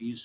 30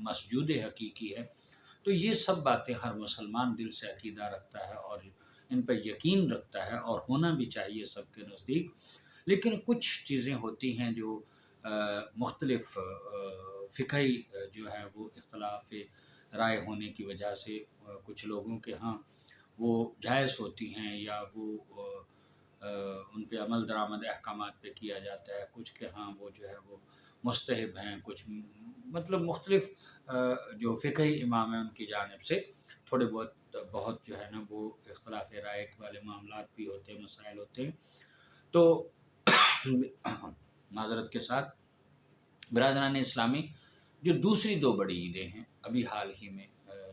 مسجود حقیقی ہے۔ تو یہ سب باتیں ہر مسلمان دل سے عقیدہ رکھتا ہے اور ان پر یقین رکھتا ہے، اور ہونا بھی چاہیے سب کے نزدیک۔ لیکن کچھ چیزیں ہوتی ہیں جو مختلف فقہی جو ہے وہ اختلاف رائے ہونے کی وجہ سے کچھ لوگوں کے ہاں وہ جائز ہوتی ہیں، یا وہ ان پہ عمل درآمد احکامات پہ کیا جاتا ہے، کچھ کے ہاں وہ جو ہے وہ مستحب ہیں، کچھ مطلب مختلف جو فقہی امام ہیں ان کی جانب سے تھوڑے بہت جو ہے نا وہ اختلاف رائے والے معاملات بھی ہوتے ہیں، مسائل ہوتے ہیں۔ تو معذرت کے ساتھ برادران اسلامی، جو دوسری دو بڑی عیدیں ہیں ابھی حال ہی میں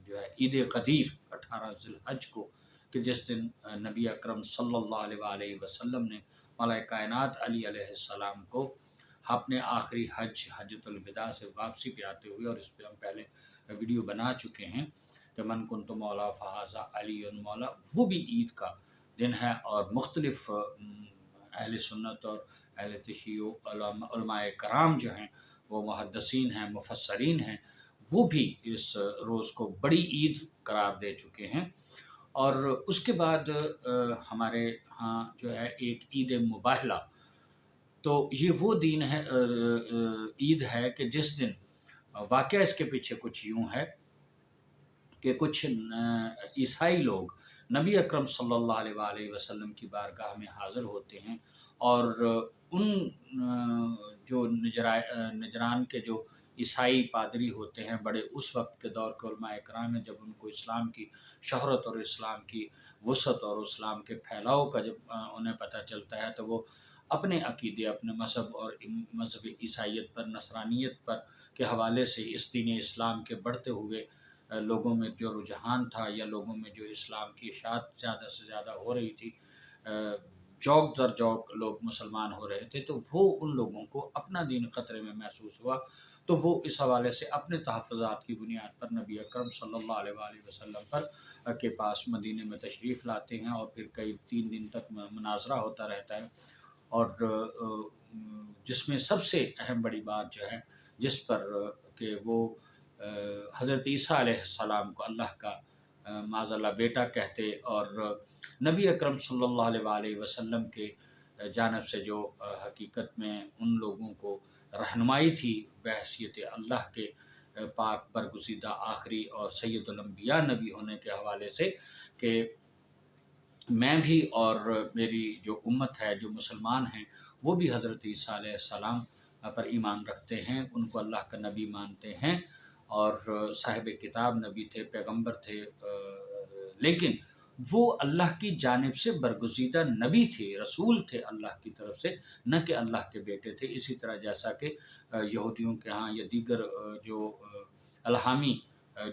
جو ہے عید قدیر 18 ذی الحج کو، کہ جس دن نبی اکرم صلی اللہ علیہ وآلہ وسلم نے مولا کائنات علی علیہ السلام کو اپنے آخری حجۃ الوداع سے واپسی پہ آتے ہوئے، اور اس پہ ہم پہلے ویڈیو بنا چکے ہیں کہ من کنت مولا فہذا علی مولا، وہ بھی عید کا دن ہے، اور مختلف اہل سنت اور اہل تشیع علماء کرام جو ہیں وہ محدثین ہیں، مفسرین ہیں، وہ بھی اس روز کو بڑی عید قرار دے چکے ہیں۔ اور اس کے بعد ہمارے ہاں جو ہے ایک عید مباہلہ، تو یہ وہ دین ہے عید ہے کہ جس دن واقعہ اس کے پیچھے کچھ یوں ہے کہ کچھ عیسائی لوگ نبی اکرم صلی اللہ علیہ وآلہ وسلم کی بارگاہ میں حاضر ہوتے ہیں، اور ان جو نجران کے جو عیسائی پادری ہوتے ہیں بڑے، اس وقت کے دور کے علماء کرام ہیں، جب ان کو اسلام کی شہرت اور اسلام کی وسعت اور اسلام کے پھیلاؤ کا جب انہیں پتہ چلتا ہے، تو وہ اپنے عقیدے، اپنے مذہب اور مذہب عیسائیت پر، نصرانیت پر کے حوالے سے اس دین اسلام کے بڑھتے ہوئے لوگوں میں جو رجحان تھا، یا لوگوں میں جو اسلام کی اشاعت زیادہ سے زیادہ ہو رہی تھی، جوک در جوک لوگ مسلمان ہو رہے تھے، تو وہ ان لوگوں کو اپنا دین خطرے میں محسوس ہوا، تو وہ اس حوالے سے اپنے تحفظات کی بنیاد پر نبی اکرم صلی اللہ علیہ وآلہ وسلم پر کے پاس مدینے میں تشریف لاتے ہیں، اور پھر کئی 3 دن تک مناظرہ ہوتا رہتا ہے، اور جس میں سب سے اہم بڑی بات جو ہے جس پر کہ وہ حضرت عیسیٰ علیہ السلام کو اللہ کا معاذ اللہ بیٹا کہتے، اور نبی اکرم صلی اللہ علیہ وآلہ وسلم کے جانب سے جو حقیقت میں ان لوگوں کو رہنمائی تھی بحیثیت اللہ کے پاک برگزیدہ آخری اور سید الانبیاء نبی ہونے کے حوالے سے، کہ میں بھی اور میری جو امت ہے، جو مسلمان ہیں، وہ بھی حضرت عیسیٰ علیہ السلام پر ایمان رکھتے ہیں، ان کو اللہ کا نبی مانتے ہیں، اور صاحب کتاب نبی تھے، پیغمبر تھے، لیکن وہ اللہ کی جانب سے برگزیدہ نبی تھے، رسول تھے اللہ کی طرف سے، نہ کہ اللہ کے بیٹے تھے۔ اسی طرح جیسا کہ یہودیوں کے ہاں یا دیگر جو الہامی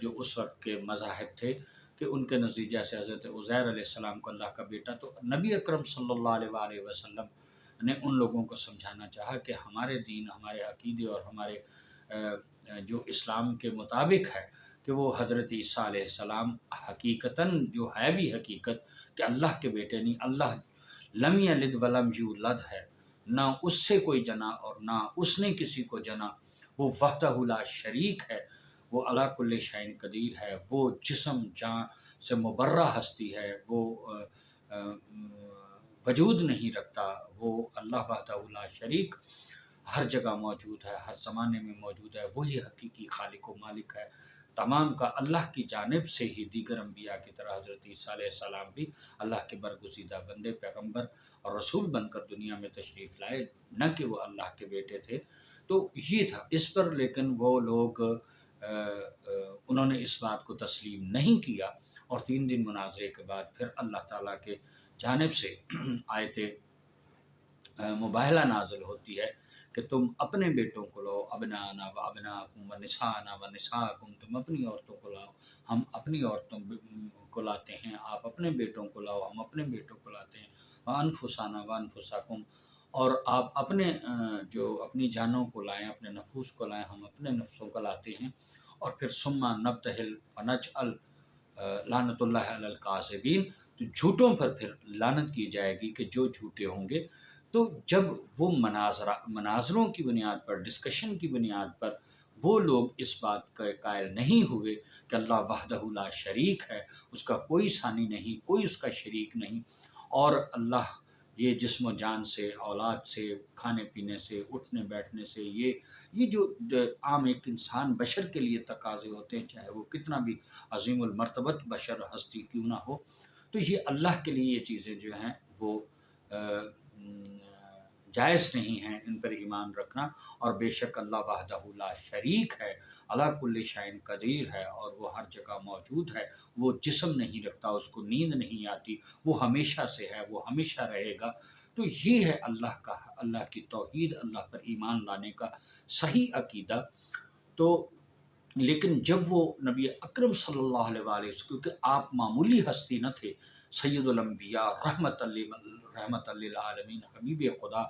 جو اس وقت کے مذاہب تھے، کہ ان کے نزدیک جیسے حضرت عزیر علیہ السلام کو اللہ کا بیٹا، تو نبی اکرم صلی اللہ علیہ وآلہ وسلم نے ان لوگوں کو سمجھانا چاہا کہ ہمارے دین، ہمارے عقیدے اور ہمارے جو اسلام کے مطابق ہے، کہ وہ حضرت عیسیٰ علیہ السلام حقیقتاً جو ہے بھی حقیقت کہ اللہ کے بیٹے نہیں، اللہ لم یلد ولم یولد ہے، نہ اس سے کوئی جنا اور نہ اس نے کسی کو جنا، وہ وحدہ لا شریک ہے، وہ علی کل شیء قدیر ہے، وہ جسم جان سے مبرہ ہستی ہے، وہ وجود نہیں رکھتا، وہ اللہ وحدہ لا شریک ہر جگہ موجود ہے، ہر زمانے میں موجود ہے، وہی حقیقی خالق و مالک ہے تمام کا، اللہ کی جانب سے ہی دیگر انبیاء کی طرح حضرت عیسیٰ علیہ السلام بھی اللہ کے برگزیدہ بندے، پیغمبر اور رسول بن کر دنیا میں تشریف لائے، نہ کہ وہ اللہ کے بیٹے تھے۔ تو یہ تھا اس پر، لیکن وہ لوگ انہوں نے اس بات کو تسلیم نہیں کیا، اور 3 دن مناظرے کے بعد پھر اللہ تعالیٰ کے جانب سے آیت مباہلہ نازل ہوتی ہے کہ تم اپنے بیٹوں کو لاؤ، ابنانا و ابناکم و نسانا و نساکم، تم اپنی عورتوں کو لاؤ، ہم اپنی عورتوں کو لاتے ہیں، آپ اپنے بیٹوں کو لاؤ، ہم اپنے بیٹوں کو لاتے ہیں، وانفسانا وانفساکم، اور آپ اپنے جو اپنی جانوں کو لائیں، اپنے نفوس کو لائیں، ہم اپنے نفسوں کو لاتے ہیں، اور پھر ثم نبتہل فنجعل لعنت اللہ علی الکاذبین، تو جھوٹوں پر پھر لعنت کی جائے گی کہ جو جھوٹے ہوں گے۔ تو جب وہ مناظروں کی بنیاد پر، ڈسکشن کی بنیاد پر وہ لوگ اس بات کا قائل نہیں ہوئے کہ اللہ وحدہ لا شریک ہے، اس کا کوئی ثانی نہیں، کوئی اس کا شریک نہیں، اور اللہ یہ جسم و جان سے، اولاد سے، کھانے پینے سے، اٹھنے بیٹھنے سے، یہ جو عام ایک انسان بشر کے لیے تقاضے ہوتے ہیں، چاہے وہ کتنا بھی عظیم المرتبت بشر ہستی کیوں نہ ہو، تو یہ اللہ کے لیے یہ چیزیں جو ہیں وہ جائز نہیں ہیں ان پر ایمان رکھنا۔ اور بے شک اللہ وحدہ لا شریک ہے، اللہ کل شیء قدیر ہے، اور وہ ہر جگہ موجود ہے، وہ جسم نہیں رکھتا، اس کو نیند نہیں آتی، وہ ہمیشہ سے ہے، وہ ہمیشہ رہے گا۔ تو یہ ہے اللہ کی توحید، اللہ پر ایمان لانے کا صحیح عقیدہ۔ تو لیکن جب وہ نبی اکرم صلی اللہ علیہ وآلہ وسلم، کیونکہ آپ معمولی ہستی نہ تھے، سید الانبیاء، رحمت للعالمین، حبیب خدا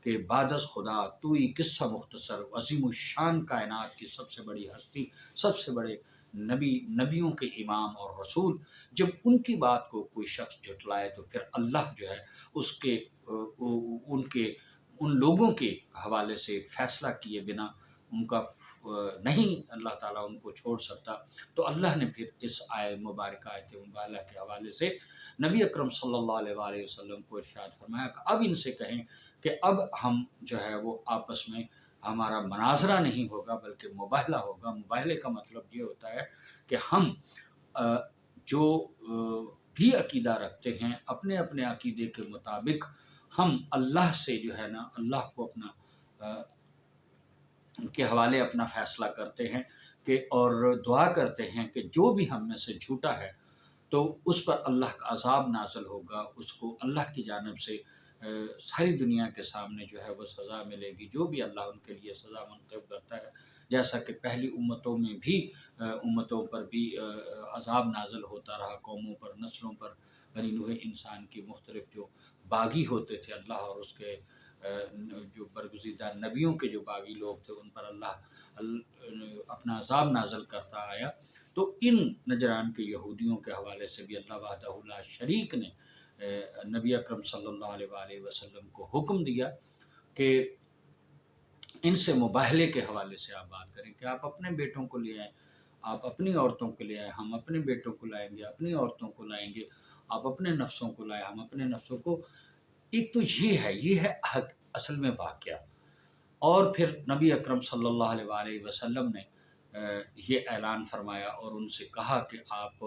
کہ بعد از خدا تو ہی قصہ مختصر، عظیم الشان کائنات کی سب سے بڑی ہستی، سب سے بڑے نبیوں کے امام اور رسول، جب ان کی بات کو کوئی شخص جھٹلائے تو پھر اللہ جو ہے اس کے ان لوگوں کے حوالے سے فیصلہ کیے بنا ان کا نہیں اللہ تعالیٰ ان کو چھوڑ سکتا۔ تو اللہ نے پھر اس مبارکہ آیت مبارکہ کے حوالے سے نبی اکرم صلی اللہ علیہ وآلہ وسلم کو ارشاد فرمایا کہ اب ان سے کہیں کہ اب ہم جو ہے وہ آپس میں ہمارا مناظرہ نہیں ہوگا بلکہ مباہلہ ہوگا۔ مباہلے کا مطلب یہ ہوتا ہے کہ ہم جو بھی عقیدہ رکھتے ہیں، اپنے اپنے عقیدے کے مطابق ہم اللہ سے جو ہے نا، اللہ کو اپنا کے حوالے اپنا فیصلہ کرتے ہیں کہ اور دعا کرتے ہیں کہ جو بھی ہم میں سے جھوٹا ہے تو اس پر اللہ کا عذاب نازل ہوگا، اس کو اللہ کی جانب سے ساری دنیا کے سامنے جو ہے وہ سزا ملے گی، جو بھی اللہ ان کے لیے سزا منتخب کرتا ہے، جیسا کہ پہلی امتوں پر بھی عذاب نازل ہوتا رہا، قوموں پر، نسلوں پر، بنی نوح انسان کی مختلف جو باغی ہوتے تھے اللہ اور اس کے جو برگزیدہ نبیوں کے جو باغی لوگ تھے ان پر اللہ اپنا عذاب نازل کرتا آیا۔ تو ان نجران کے یہودیوں کے حوالے سے بھی اللہ وحدہ لا شریک نے نبی اکرم صلی اللہ علیہ وآلہ وسلم کو حکم دیا کہ ان سے مباہلے کے حوالے سے آپ بات کریں کہ آپ اپنے بیٹوں کو لے آئیں، آپ اپنی عورتوں کو لے آئیں، ہم اپنے بیٹوں کو لائیں گے، اپنی عورتوں کو لائیں گے، آپ اپنے نفسوں کو لائیں، ہم اپنے نفسوں کو۔ ایک تو یہ ہے اصل میں واقعہ۔ اور پھر نبی اکرم صلی اللہ علیہ وآلہ وسلم نے یہ اعلان فرمایا اور ان سے کہا کہ آپ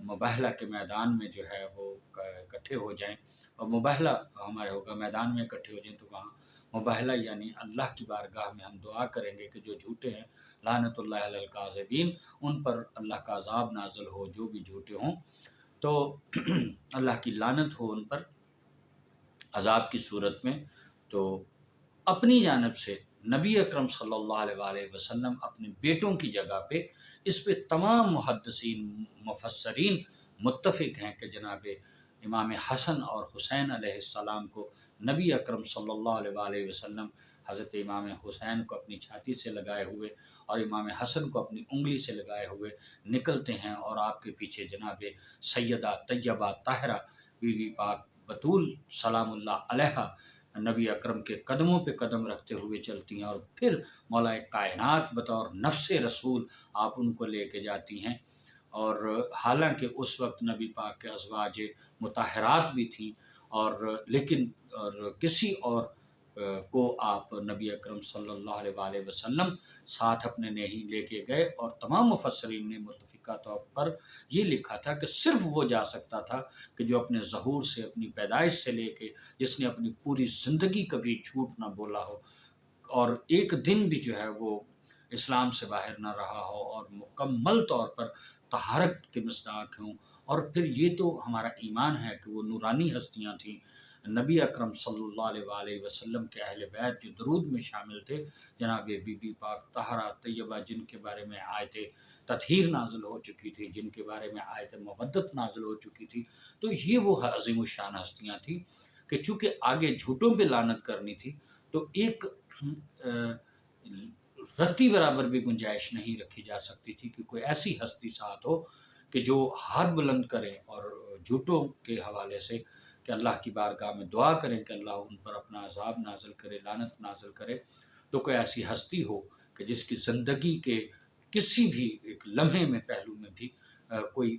مباہلہ کے میدان میں جو ہے وہ اکٹھے ہو جائیں، اور مباہلہ ہمارے ہوگا میدان میں اکٹھے ہو جائیں، تو وہاں مباہلہ یعنی اللہ کی بارگاہ میں ہم دعا کریں گے کہ جو جھوٹے ہیں لعنت اللہ علی الکاذبین، ان پر اللہ کا عذاب نازل ہو، جو بھی جھوٹے ہوں تو اللہ کی لعنت ہو ان پر عذاب کی صورت میں۔ تو اپنی جانب سے نبی اکرم صلی اللہ علیہ وآلہ وسلم اپنے بیٹوں کی جگہ پہ اس پہ تمام محدثین مفسرین متفق ہیں کہ جناب امام حسن اور حسین علیہ السلام کو نبی اکرم صلی اللہ علیہ وآلہ وسلم حضرت امام حسین کو اپنی چھاتی سے لگائے ہوئے اور امام حسن کو اپنی انگلی سے لگائے ہوئے نکلتے ہیں، اور آپ کے پیچھے جناب سیدہ طیبہ طاہرہ بی بی پاک بطول سلام اللہ علیہا نبی اکرم کے قدموں پہ قدم رکھتے ہوئے چلتی ہیں، اور پھر مولا کائنات بطور نفس رسول آپ ان کو لے کے جاتی ہیں۔ اور حالانکہ اس وقت نبی پاک کے ازواج مطہرات بھی تھیں، لیکن کسی اور کو آپ نبی اکرم صلی اللہ علیہ وآلہ وسلم ساتھ اپنے نہیں لے کے گئے، اور تمام مفسرین نے متفقہ طور پر یہ لکھا تھا کہ صرف وہ جا سکتا تھا کہ جو اپنے ظہور سے، اپنی پیدائش سے لے کے، جس نے اپنی پوری زندگی کبھی جھوٹ نہ بولا ہو اور ایک دن بھی جو ہے وہ اسلام سے باہر نہ رہا ہو، اور مکمل طور پر طہارت کے مصداق ہوں۔ اور پھر یہ تو ہمارا ایمان ہے کہ وہ نورانی ہستیاں تھیں، نبی اکرم صلی اللہ علیہ وآلہ وسلم کے اہل بیت جو درود میں شامل تھے، جناب بی بی پاک طاہرہ طیبہ جن کے بارے میں آیت تطہیر نازل ہو چکی تھی، جن کے بارے میں آیت مودت نازل ہو چکی تھی، تو یہ وہ عظیم الشان ہستیاں تھیں کہ چونکہ آگے جھوٹوں پہ لعنت کرنی تھی تو ایک رتی برابر بھی گنجائش نہیں رکھی جا سکتی تھی کہ کوئی ایسی ہستی ساتھ ہو کہ جو ہاتھ بلند کرے اور جھوٹوں کے حوالے سے کہ اللہ کی بارگاہ میں دعا کریں کہ اللہ ان پر اپنا عذاب نازل کرے، لعنت نازل کرے۔ تو کوئی ایسی ہستی ہو کہ جس کی زندگی کے کسی بھی ایک لمحے میں پہلو میں بھی کوئی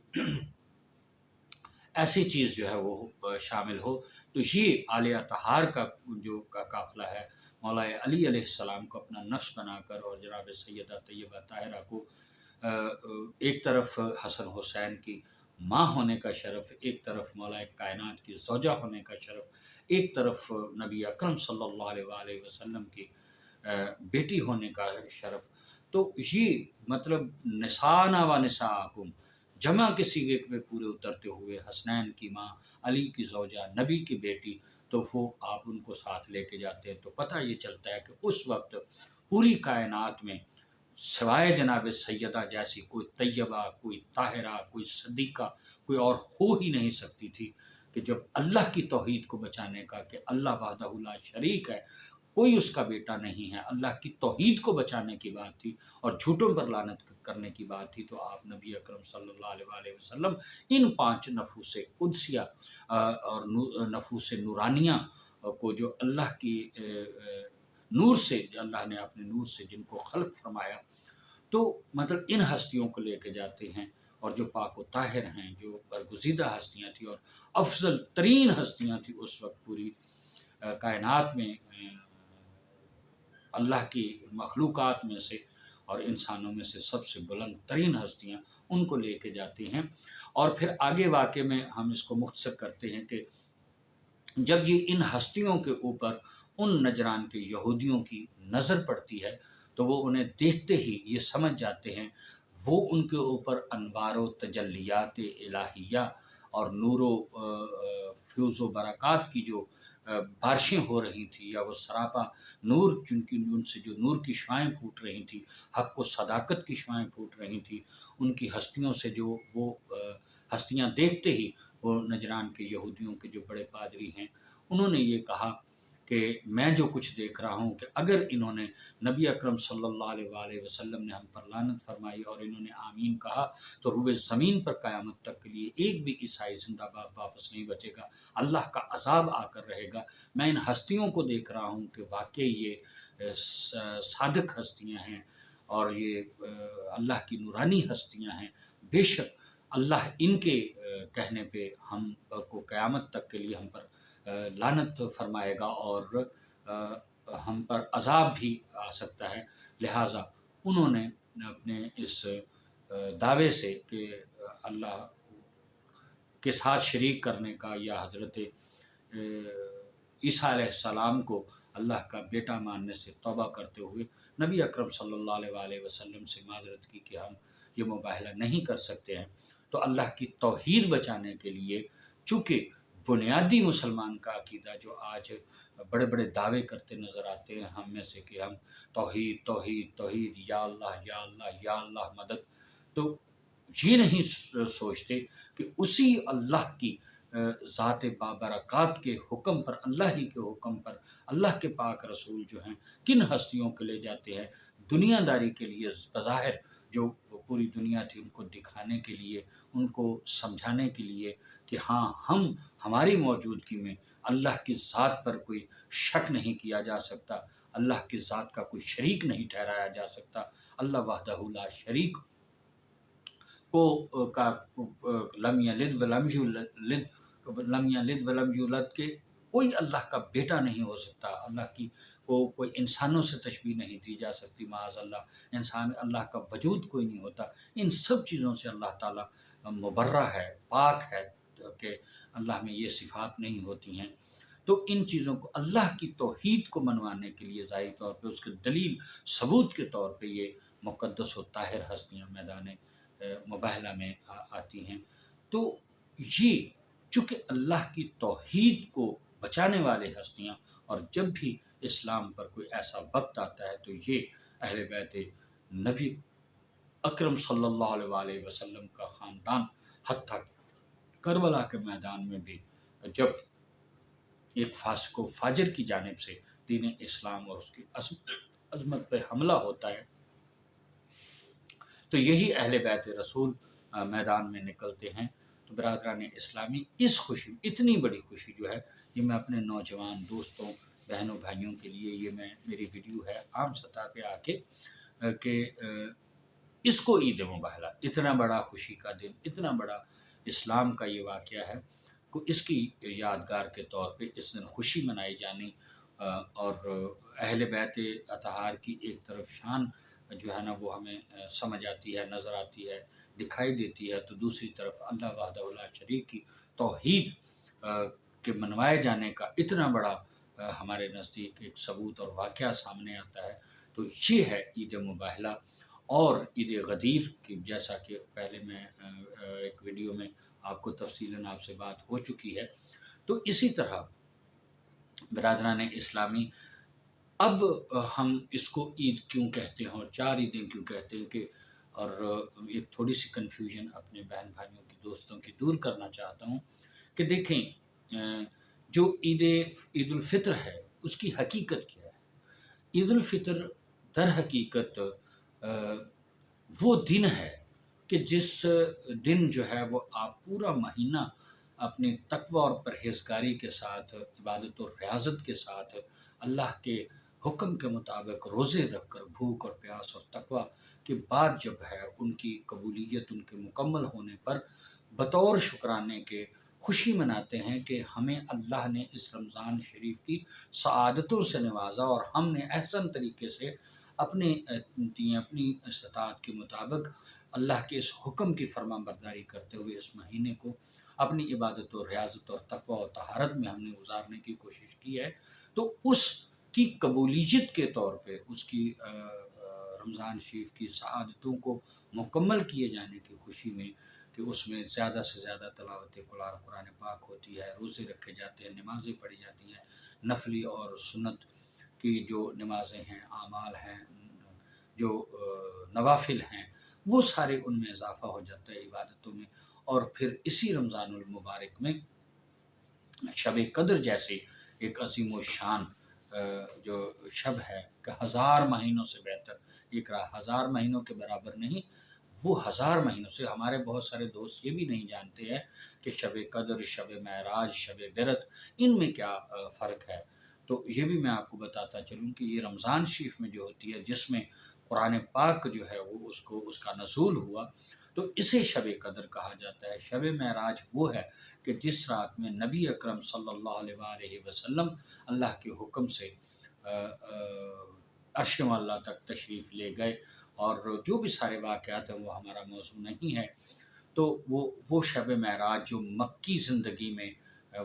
ایسی چیز جو ہے وہ شامل ہو، تو یہ آل اطہار کا جو قافلہ ہے، مولا علی علیہ السلام کو اپنا نفس بنا کر اور جناب سیدہ طیبہ طاہرہ کو ایک طرف حسن حسین کی ماں ہونے کا شرف، ایک طرف مولا کائنات کی زوجہ ہونے کا شرف، ایک طرف نبی اکرم صلی اللہ علیہ وآلہ وسلم کی بیٹی ہونے کا شرف، تو یہ مطلب نسانا و نساءکم جمع کے سیغے پہ پورے اترتے ہوئے حسنین کی ماں، علی کی زوجہ، نبی کی بیٹی، تو وہ آپ ان کو ساتھ لے کے جاتے ہیں تو پتہ یہ چلتا ہے کہ اس وقت پوری کائنات میں سوائے جناب سیدہ جیسی کوئی طیبہ، کوئی طاہرہ، کوئی صدیقہ، کوئی اور ہو ہی نہیں سکتی تھی، کہ جب اللہ کی توحید کو بچانے کا، کہ اللہ وحدہ لا شریک ہے، کوئی اس کا بیٹا نہیں ہے، اللہ کی توحید کو بچانے کی بات تھی اور جھوٹوں پر لعنت کرنے کی بات تھی، تو آپ نبی اکرم صلی اللہ علیہ وآلہ وسلم ان 5 نفوس قدسیہ اور نفوس نورانیہ کو جو اللہ کی نور سے، اللہ نے اپنے نور سے جن کو خلق فرمایا، تو مطلب ان ہستیوں کو لے کے جاتے ہیں، اور جو پاک و طاہر ہیں، جو برگزیدہ ہستیاں تھیں اور افضل ترین ہستیاں تھیں اس وقت پوری کائنات میں، اللہ کی مخلوقات میں سے اور انسانوں میں سے سب سے بلند ترین ہستیاں، ان کو لے کے جاتے ہیں۔ اور پھر آگے واقعے میں ہم اس کو مختصر کرتے ہیں کہ جب یہ ان ہستیوں کے اوپر ان نجران کے یہودیوں کی نظر پڑتی ہے تو وہ انہیں دیکھتے ہی یہ سمجھ جاتے ہیں، وہ ان کے اوپر انوار و تجلیات الہیہ اور نور و فیوز و برکات کی جو بارشیں ہو رہی تھیں، یا وہ سراپا نور جن سے جو نور کی شعائیں پھوٹ رہی تھیں، حق و صداقت کی شعائیں پھوٹ رہی تھیں، ان کی ہستیوں سے جو وہ ہستیاں دیکھتے ہی وہ نجران کے یہودیوں کے جو بڑے پادری ہیں، انہوں نے یہ کہا کہ میں جو کچھ دیکھ رہا ہوں کہ اگر انہوں نے نبی اکرم صلی اللہ علیہ وآلہ وسلم نے ہم پر لعنت فرمائی اور انہوں نے آمین کہا تو روئے زمین پر قیامت تک کے لیے ایک بھی عیسائی زندہ واپس نہیں بچے گا، اللہ کا عذاب آ کر رہے گا۔ میں ان ہستیوں کو دیکھ رہا ہوں کہ واقعی یہ صادق ہستیاں ہیں اور یہ اللہ کی نورانی ہستیاں ہیں، بے شک اللہ ان کے کہنے پہ ہم کو قیامت تک کے لیے ہم پر لعنت فرمائے گا اور ہم پر عذاب بھی آ سکتا ہے، لہٰذا انہوں نے اپنے اس دعوے سے کہ اللہ کے ساتھ شریک کرنے کا یا حضرت عیسیٰ علیہ السلام کو اللہ کا بیٹا ماننے سے توبہ کرتے ہوئے نبی اکرم صلی اللہ علیہ وآلہ وسلم سے معذرت کی کہ ہم یہ مباہلہ نہیں کر سکتے ہیں، تو اللہ کی توحید بچانے کے لیے، چونکہ بنیادی مسلمان کا عقیدہ جو آج بڑے بڑے دعوے کرتے نظر آتے ہیں ہم میں سے کہ ہم توحید توحید توحید، یا اللہ یا اللہ یا اللہ مدد، تو یہ نہیں سوچتے کہ اسی اللہ کی ذات بابرکات کے حکم پر، اللہ ہی کے حکم پر، اللہ کے پاک رسول جو ہیں کن ہستیوں کو لے جاتے ہیں دنیا داری کے لیے، بظاہر جو پوری دنیا تھی ان کو دکھانے کے لیے، ان کو سمجھانے کے لیے کہ ہاں ہماری موجودگی میں اللہ کی ذات پر کوئی شک نہیں کیا جا سکتا، اللہ کی ذات کا کوئی شریک نہیں ٹھہرایا جا سکتا، اللہ وحدہ لا شریک کو کا لم یلد ولم یولد کے کوئی اللہ کا بیٹا نہیں ہو سکتا، اللہ کی کو کوئی انسانوں سے تشبیہ نہیں دی جا سکتی، معاذ اللہ انسان اللہ کا وجود کوئی نہیں ہوتا، ان سب چیزوں سے اللہ تعالیٰ مبرہ ہے، پاک ہے کہ اللہ میں یہ صفات نہیں ہوتی ہیں۔ تو ان چیزوں کو اللہ کی توحید کو منوانے کے لیے ظاہری طور پہ اس کے دلیل ثبوت کے طور پہ یہ مقدس و طاہر ہستیاں میدان مباہلہ میں آتی ہیں۔ تو یہ چونکہ اللہ کی توحید کو بچانے والے ہستیاں، اور جب بھی اسلام پر کوئی ایسا وقت آتا ہے تو یہ اہل بیت نبی اکرم صلی اللہ علیہ وآلہ وسلم کا خاندان، حتیٰ کربلا کے میدان میں بھی جب ایک فاسق و فاجر کی جانب سے دین اسلام اور اس کی عظمت پہ حملہ ہوتا ہے تو یہی اہل بیت رسول میدان میں نکلتے ہیں۔ تو برادران اسلامی اس خوشی، اتنی بڑی خوشی جو ہے، یہ میں اپنے نوجوان دوستوں، بہنوں، بھائیوں کے لیے یہ میری ویڈیو ہے عام سطح پہ آ کے کہ اس کو عید مباہلہ، اتنا بڑا خوشی کا دن، اتنا بڑا اسلام کا یہ واقعہ ہے کہ اس کی یادگار کے طور پہ اس دن خوشی منائی جانی، اور اہل بیت اطہار کی ایک طرف شان جو ہے نا وہ ہمیں سمجھ آتی ہے، نظر آتی ہے، دکھائی دیتی ہے، تو دوسری طرف اللہ وحدہ لا شریک کی توحید کے منوائے جانے کا اتنا بڑا ہمارے نزدیک ایک ثبوت اور واقعہ سامنے آتا ہے۔ تو یہ ہے عید مباہلہ اور عید غدیر کی، جیسا کہ پہلے میں ایک ویڈیو میں آپ کو تفصیلاً آپ سے بات ہو چکی ہے۔ تو اسی طرح برادران اسلامی، اب ہم اس کو عید کیوں کہتے ہیں اور 4 عیدیں کیوں کہتے ہیں، کہ اور ایک تھوڑی سی کنفیوژن اپنے بہن بھائیوں کی، دوستوں کی دور کرنا چاہتا ہوں کہ دیکھیں جو عید الفطر ہے اس کی حقیقت کیا ہے؟ عید الفطر در حقیقت وہ دن ہے کہ جس دن جو ہے وہ آپ پورا مہینہ اپنی تقوی اور پرہیزگاری کے ساتھ، عبادت اور ریاضت کے ساتھ، اللہ کے حکم کے مطابق روزے رکھ کر، بھوک اور پیاس اور تقوی کے بعد جب ہے ان کی قبولیت، ان کے مکمل ہونے پر بطور شکرانے کے خوشی مناتے ہیں کہ ہمیں اللہ نے اس رمضان شریف کی سعادتوں سے نوازا، اور ہم نے احسن طریقے سے اپنی استطاعت کے مطابق اللہ کے اس حکم کی فرما برداری کرتے ہوئے اس مہینے کو اپنی عبادت و ریاضت اور تقوی و طہارت میں ہم نے گزارنے کی کوشش کی ہے۔ تو اس کی قبولیت کے طور پہ، اس کی رمضان شریف کی سعادتوں کو مکمل کیے جانے کی خوشی میں، کہ اس میں زیادہ سے زیادہ تلاوت قرآن پاک ہوتی ہے، روزے رکھے جاتے ہیں، نمازیں پڑھی جاتی ہیں، نفلی اور سنت کی جو نمازیں ہیں، اعمال ہیں، جو نوافل ہیں، وہ سارے ان میں اضافہ ہو جاتا ہے عبادتوں میں۔ اور پھر اسی رمضان المبارک میں شب قدر جیسی ایک عظیم و شان جو شب ہے کہ 1000 مہینوں سے بہتر، ایک 1000 مہینوں کے برابر نہیں، وہ 1000 مہینوں سے، ہمارے بہت سارے دوست یہ بھی نہیں جانتے ہیں کہ شب قدر، شب معراج، شب برات، ان میں کیا فرق ہے۔ تو یہ بھی میں آپ کو بتاتا چلوں کہ یہ رمضان شریف میں جو ہوتی ہے، جس میں قرآن پاک جو ہے وہ اس کا نزول ہوا، تو اسے شب قدر کہا جاتا ہے۔ شب معراج وہ ہے کہ جس رات میں نبی اکرم صلی اللہ علیہ وآلہ وسلم اللہ کے حکم سے عرش معلیٰ تک تشریف لے گئے، اور جو بھی سارے واقعات ہیں وہ ہمارا موضوع نہیں ہے۔ تو وہ شب معراج جو مکی زندگی میں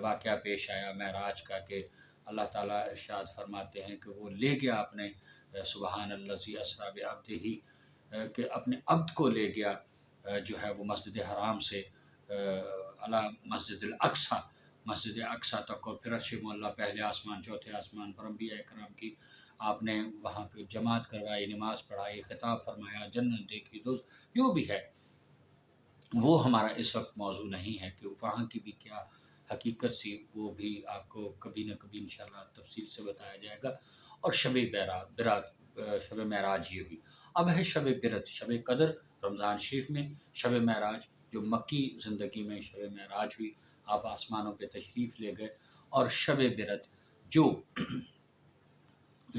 واقعہ پیش آیا معراج کا، کہ اللہ تعالیٰ ارشاد فرماتے ہیں کہ وہ لے گیا اپنے سبحان الذی اسریٰ بعبدہ، کہ اپنے عبد کو لے گیا جو ہے وہ مسجد حرام سے مسجد الاقصیٰ تک، اور پھر عرش معلیٰ پہلے آسمان، چوتھے آسمان پر انبیاء کرام کی آپ نے وہاں پہ جماعت کروائی، نماز پڑھائی، خطاب فرمایا، جنت دیکھی، دوست جو بھی ہے وہ ہمارا اس وقت موضوع نہیں ہے کہ وہاں کی بھی کیا حقیقت سی، وہ بھی آپ کو کبھی نہ کبھی انشاءاللہ تفصیل سے بتایا جائے گا۔ اور شب معراج یہ ہوئی۔ اب ہے شب برات، شب قدر رمضان شریف میں، شب معراج جو مکی زندگی میں شب معراج ہوئی، آپ آسمانوں پہ تشریف لے گئے، اور شب برات جو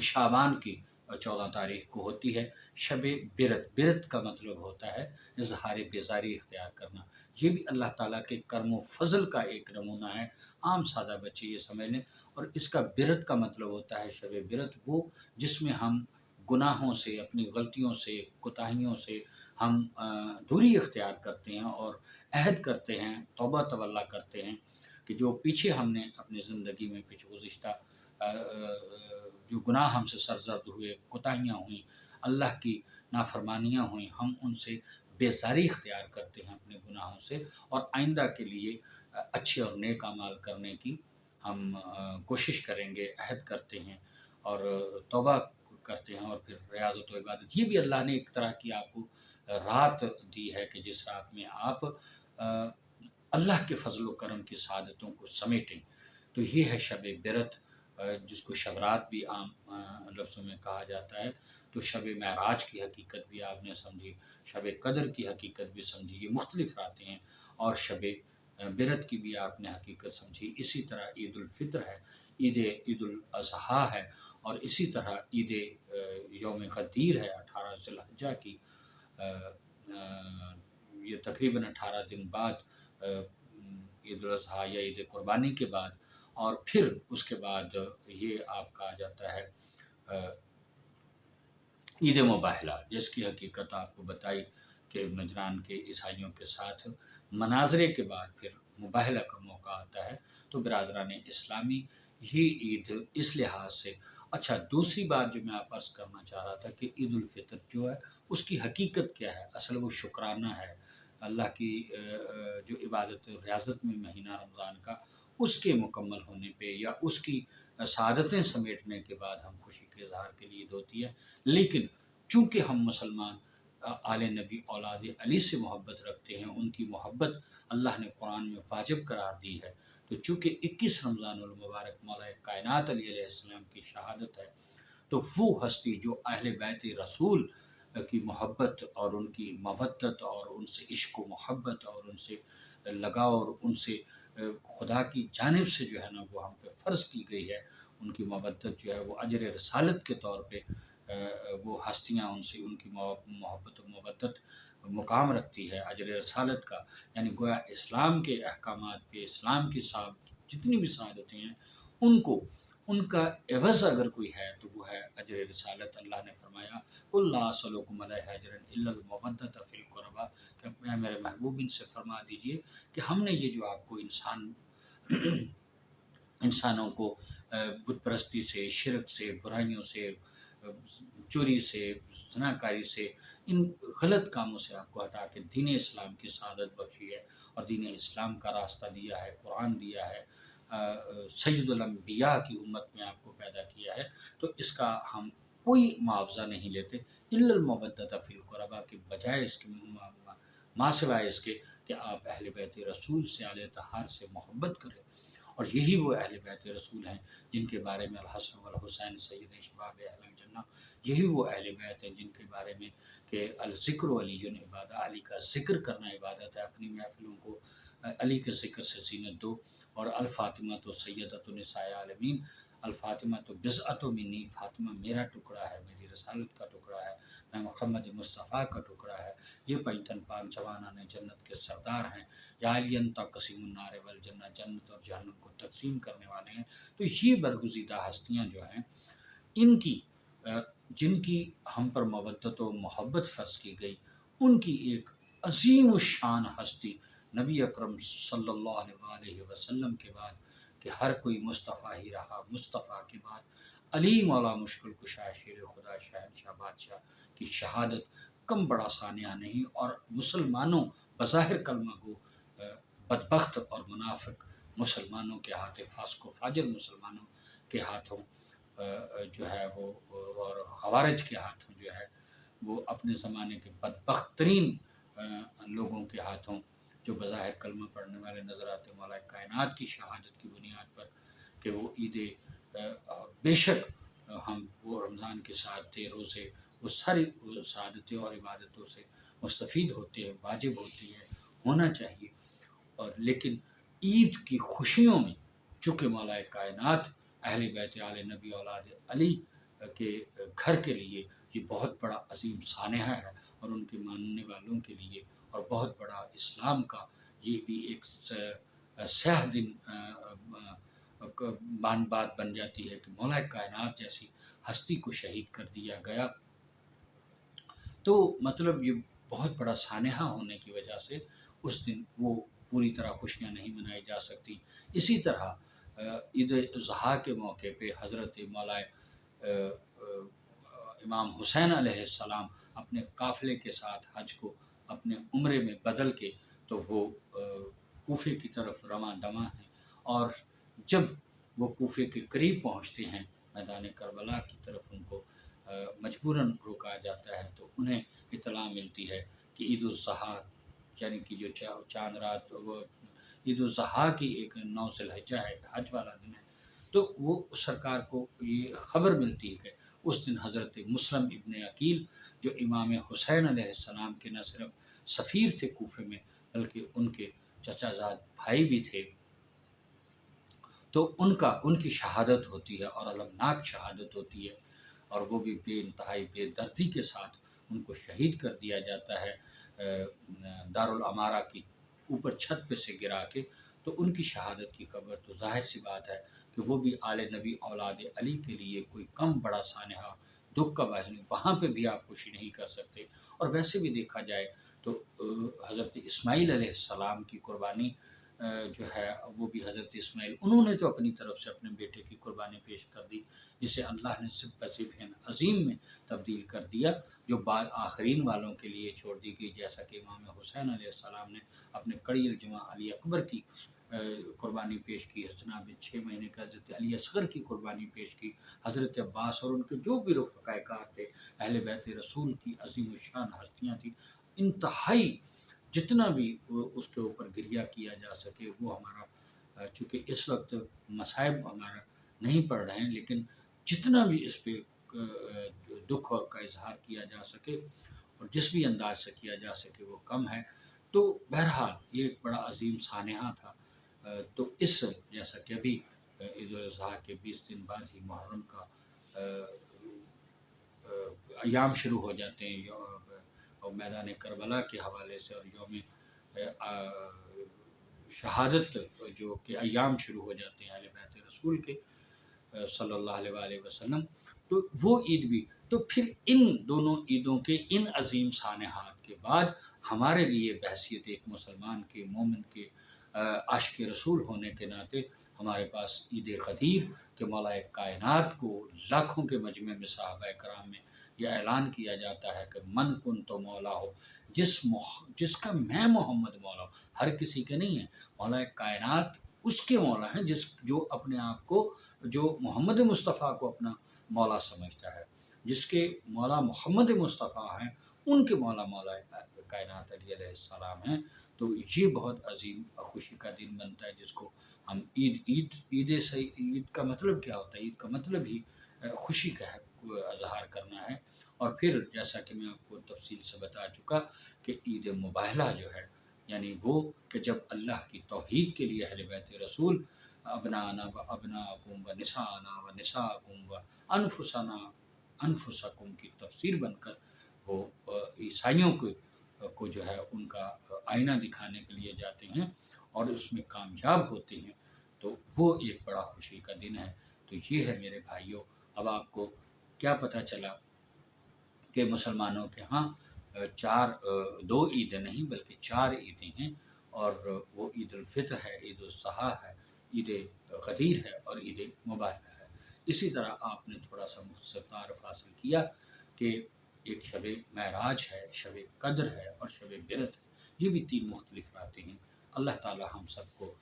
شعبان کی 14 تاریخ کو ہوتی ہے۔ شب برات کا مطلب ہوتا ہے اظہار بیزاری اختیار کرنا۔ یہ بھی اللہ تعالیٰ کے کرم و فضل کا ایک نمونہ ہے، عام سادہ بچے یہ سمجھ لیں۔ اور اس کا برات کا مطلب ہوتا ہے، شب برات وہ جس میں ہم گناہوں سے، اپنی غلطیوں سے، کوتاہیوں سے ہم دوری اختیار کرتے ہیں، اور عہد کرتے ہیں، توبہ توبہ کرتے ہیں کہ جو پیچھے ہم نے اپنی زندگی میں گزشتہ جو گناہ ہم سے سرزد ہوئے، کوتاہیاں ہوئیں، اللہ کی نافرمانیاں ہوئیں، ہم ان سے بیزاری اختیار کرتے ہیں اپنے گناہوں سے، اور آئندہ کے لیے اچھے اور نیک اعمال کرنے کی ہم کوشش کریں گے، عہد کرتے ہیں اور توبہ کرتے ہیں، اور پھر ریاضت و عبادت۔ یہ بھی اللہ نے ایک طرح کی آپ کو رات دی ہے کہ جس رات میں آپ اللہ کے فضل و کرم کی سعادتوں کو سمیٹیں۔ تو یہ ہے شب برات، جس کو شب رات بھی عام لفظوں میں کہا جاتا ہے۔ تو شب معراج کی حقیقت بھی آپ نے سمجھی، شب قدر کی حقیقت بھی سمجھی، یہ مختلف راتیں ہیں، اور شب برات کی بھی آپ نے حقیقت سمجھی۔ اسی طرح عید الفطر ہے، عید الاضحیٰ ہے، اور اسی طرح عید یوم غدیر ہے 18 ذی الحجہ کی، یہ تقریباً 18 دن بعد عید الاضحیٰ یا عید قربانی کے بعد، اور پھر اس کے بعد یہ آپ کا آ جاتا ہے عید مباہلہ، جس کی حقیقت آپ کو بتائی کہ نجران کے عیسائیوں کے ساتھ مناظرے کے بعد پھر مباہلہ کا موقع آتا ہے۔ تو برادران اسلامی یہ عید اس لحاظ سے اچھا، دوسری بات جو میں آپ عرض کرنا چاہ رہا تھا کہ عید الفطر جو ہے اس کی حقیقت کیا ہے؟ اصل وہ شکرانہ ہے اللہ کی جو عبادت ریاضت میں مہینہ رمضان کا، اس کے مکمل ہونے پہ یا اس کی سعادتیں سمیٹنے کے بعد ہم خوشی کے اظہار کے لیے عید ہوتی ہے۔ لیکن چونکہ ہم مسلمان آل نبی اولاد علی سے محبت رکھتے ہیں، ان کی محبت اللہ نے قرآن میں واجب قرار دی ہے، تو چونکہ 21 رمضان المبارک مولا کائنات علی علیہ السلام کی شہادت ہے، تو وہ ہستی جو اہل بیت رسول کی محبت اور ان کی مودت اور ان سے عشق و محبت اور ان سے لگاؤ اور ان سے خدا کی جانب سے جو ہے نا وہ ہم پہ فرض کی گئی ہے، ان کی مودت جو ہے وہ اجر رسالت کے طور پہ وہ ہستیاں ان سے ان کی محبت و مودت مقام رکھتی ہے اجر رسالت کا، یعنی گویا اسلام کے احکامات پہ، اسلام کی جتنی بھی سعادتیں ہیں ان کو، ان کا عوض اگر کوئی ہے تو وہ ہے اجر رسالت۔ اللہ نے فرمایا قُلْ لَا أَسْأَلُكُمْ عَلَيْهِ أَجْرًا إِلَّا الْمَوَدَّةَ فِي الْقُرْبَى، کہ میرے محبوب ان سے فرما دیجئے کہ ہم نے یہ جو آپ کو انسانوں کو بت پرستی سے، شرک سے، برائیوں سے، چوری سے، زناکاری سے، ان غلط کاموں سے آپ کو ہٹا کے دین اسلام کی سعادت بخشی ہے اور دین اسلام کا راستہ دیا ہے، قرآن دیا ہے، سید الانبیاء کی امت میں آپ کو پیدا کیا ہے، تو اس کا ہم کوئی معاوضہ نہیں لیتے الا المودۃ فی القربیٰ کے بجائے اس کے ماں سوائے اس کے کہ آپ اہل بیت رسول سے، آل طہار سے محبت کریں، اور یہی وہ اہل بیت رسول ہیں جن کے بارے میں الحسن والحسین سید شباب اہل الجنہ، یہی وہ اہل بیت ہیں جن کے بارے میں کہ الذکر علی عبادہ، علی کا ذکر کرنا عبادت ہے، اپنی محفلوں کو علی کے ذکر سے زینت دو، اور الفاطمہ تو سیدۃ نساء العالمین، الفاطمہ تو بضعۃ منی، فاطمہ میرا ٹکڑا ہے، میری رسالت کا ٹکڑا ہے، میں محمد مصطفیٰ کا ٹکڑا ہے، یہ پنجتن پاک جوانان جنت کے سردار ہیں، یا علی تقسیم النار والجنہ، جنت اور جہنم کو تقسیم کرنے والے ہیں۔ تو یہ برگزیدہ ہستیاں جو ہیں ان کی جن کی ہم پر مودت و محبت فرض کی گئی، ان کی ایک عظیم الشان ہستی نبی اکرم صلی اللہ علیہ وسلم کے بعد کہ ہر کوئی مصطفیٰ ہی رہا، مصطفیٰ کے بعد علی مولا مشکل کشا شیر خدا شہنشاہ بادشاہ کی شہادت کم بڑا سانحہ نہیں، اور مسلمانوں بظاہر کلمہ گو بدبخت اور منافق مسلمانوں کے ہاتھ، فاسق و فاجر مسلمانوں کے ہاتھوں جو ہے وہ، اور خوارج کے ہاتھوں جو ہے وہ، اپنے زمانے کے بدبخت ترین لوگوں کے ہاتھوں جو بظاہر کلمہ پڑھنے والے نظر آتے، مولا کائنات کی شہادت کی بنیاد پر کہ وہ عید بے شک ہم وہ رمضان کے ساتھ تھے روزے، وہ ساری سعادتوں اور عبادتوں سے مستفید ہوتے ہیں، واجب ہوتی ہے، ہونا چاہیے، اور لیکن عید کی خوشیوں میں چونکہ مولا کائنات اہل بیت آل نبی اولاد علی کے گھر کے لیے یہ بہت بڑا عظیم سانحہ ہے، اور ان کے ماننے والوں کے لیے، اور بہت بڑا اسلام کا یہ بھی ایک سیاہ دن بات بن جاتی ہے کہ مولا کائنات جیسی ہستی کو شہید کر دیا گیا، تو مطلب یہ بہت بڑا سانحہ ہونے کی وجہ سے اس دن وہ پوری طرح خوشیاں نہیں منائی جا سکتی۔ اسی طرح عید الاضحیٰ کے موقع پہ حضرت مولا امام حسین علیہ السلام اپنے قافلے کے ساتھ حج کو اپنے عمرے میں بدل کے تو وہ کوفے کی طرف رواں دواں ہیں، اور جب وہ کوفے کے قریب پہنچتے ہیں میدان کربلا کی طرف ان کو مجبوراً روکا جاتا ہے، تو انہیں اطلاع ملتی ہے کہ عید الاضحیٰ یعنی کہ جو چاند رات وہ عید الاضحیٰ کی ایک 9 ذی الحجہ ہے، حج والا دن ہے، تو وہ سرکار کو یہ خبر ملتی ہے کہ اس دن حضرت مسلم ابن عقیل جو امام حسین علیہ السلام کے نہ صرف سفیر تھے کوفے میں بلکہ ان کے چچا زاد بھائی بھی تھے، تو ان کی شہادت ہوتی ہے اور المناک شہادت ہوتی ہے، اور وہ بھی بے انتہائی بے دردی کے ساتھ ان کو شہید کر دیا جاتا ہے دارالعمارہ کی اوپر چھت پہ سے گرا کے۔ تو ان کی شہادت کی خبر تو ظاہر سی بات ہے کہ وہ بھی آل نبی اولاد علی کے لیے کوئی کم بڑا سانحہ دکھ کا باعث نہیں، وہاں پہ بھی آپ خوشی نہیں کر سکتے۔ اور ویسے بھی دیکھا جائے تو حضرت اسماعیل علیہ السلام کی قربانی جو ہے وہ بھی حضرت اسماعیل، انہوں نے تو اپنی طرف سے اپنے بیٹے کی قربانی پیش کر دی، جسے اللہ نے ذبح عظیم میں تبدیل کر دیا، جو بعد آخرین والوں کے لیے چھوڑ دی گئی، جیسا کہ امام حسین علیہ السلام نے اپنے کڑی الجماع علی اکبر کی قربانی پیش کی، جناب 6 مہینے کا حضرت علی اصغر کی قربانی پیش کی، حضرت عباس اور ان کے جو بھی رفقائے کار تھے، اہل بیت رسول کی عظیم الشان ہستیاں تھیں، انتہائی جتنا بھی اس کے اوپر گریہ کیا جا سکے وہ ہمارا، چونکہ اس وقت مصائب ہمارا نہیں پڑ رہے ہیں، لیکن جتنا بھی اس پہ دکھ اور کا اظہار کیا جا سکے اور جس بھی انداز سے کیا جا سکے وہ کم ہے۔ تو بہرحال یہ ایک بڑا عظیم سانحہ تھا۔ تو اس جیسا کہ ابھی عید الاضحیٰ کے 20 دن بعد ہی محرم کا ایام شروع ہو جاتے ہیں، اور میدان کربلا کے حوالے سے اور یوم شہادت جو کہ ایام شروع ہو جاتے ہیں اہل بیت رسول کے صلی اللہ علیہ وآلہ وسلم، تو وہ عید بھی، تو پھر ان دونوں عیدوں کے ان عظیم سانحات کے بعد ہمارے لیے بحیثیت ایک مسلمان کے، مومن کے، عاشق رسول ہونے کے ناطے ہمارے پاس عید غدیر کہ مولا کائنات کو لاکھوں کے مجمع میں صحابہ کرام میں یہ اعلان کیا جاتا ہے کہ من کن تو مولا ہو، جس کا میں محمد مولا ہوں، ہر کسی کے نہیں ہے، مولا کائنات اس کے مولا ہیں جو اپنے آپ کو، جو محمد مصطفیٰ کو اپنا مولا سمجھتا ہے، جس کے مولا محمد مصطفیٰ ہیں ان کے مولا کائنات علی علیہ السلام ہیں۔ تو یہ بہت عظیم خوشی کا دن بنتا ہے، جس کو ہم عید کا مطلب کیا ہوتا ہے؟ عید کا مطلب ہی خوشی کا اظہار کرنا ہے۔ اور پھر جیسا کہ میں آپ کو تفصیل سے بتا چکا کہ عید مباہلہ جو ہے، یعنی وہ کہ جب اللہ کی توحید کے لیے اہل بیت رسول ابنانا و ابناکم و نسانا و نساکم و انفسنا انفسکم کی تفسیر بن کر وہ عیسائیوں کو جو ہے ان کا آئینہ دکھانے کے لیے جاتے ہیں اور اس میں کامیاب ہوتے ہیں، تو وہ ایک بڑا خوشی کا دن ہے۔ تو یہ ہے میرے بھائیوں، اب آپ کو کیا پتہ چلا کہ مسلمانوں کے ہاں دو عیدیں نہیں بلکہ 4 عیدیں ہیں، اور وہ عید الفطر ہے، عید الاضحیٰ ہے، عید غدیر ہے اور عید مباہلہ ہے۔ اسی طرح آپ نے تھوڑا سا مختصر تعارف حاصل کیا کہ ایک شب معراج ہے، شب قدر ہے اور شب برت ہے، یہ بھی 3 مختلف راتیں ہیں۔ اللہ تعالی ہم سب کو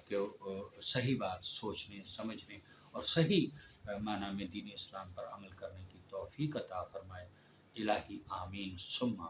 کہ صحیح بات سوچنے، سمجھنے اور صحیح معنی میں دین اسلام پر عمل کرنے کی توفیق عطا فرمائے۔ الہی آمین ثم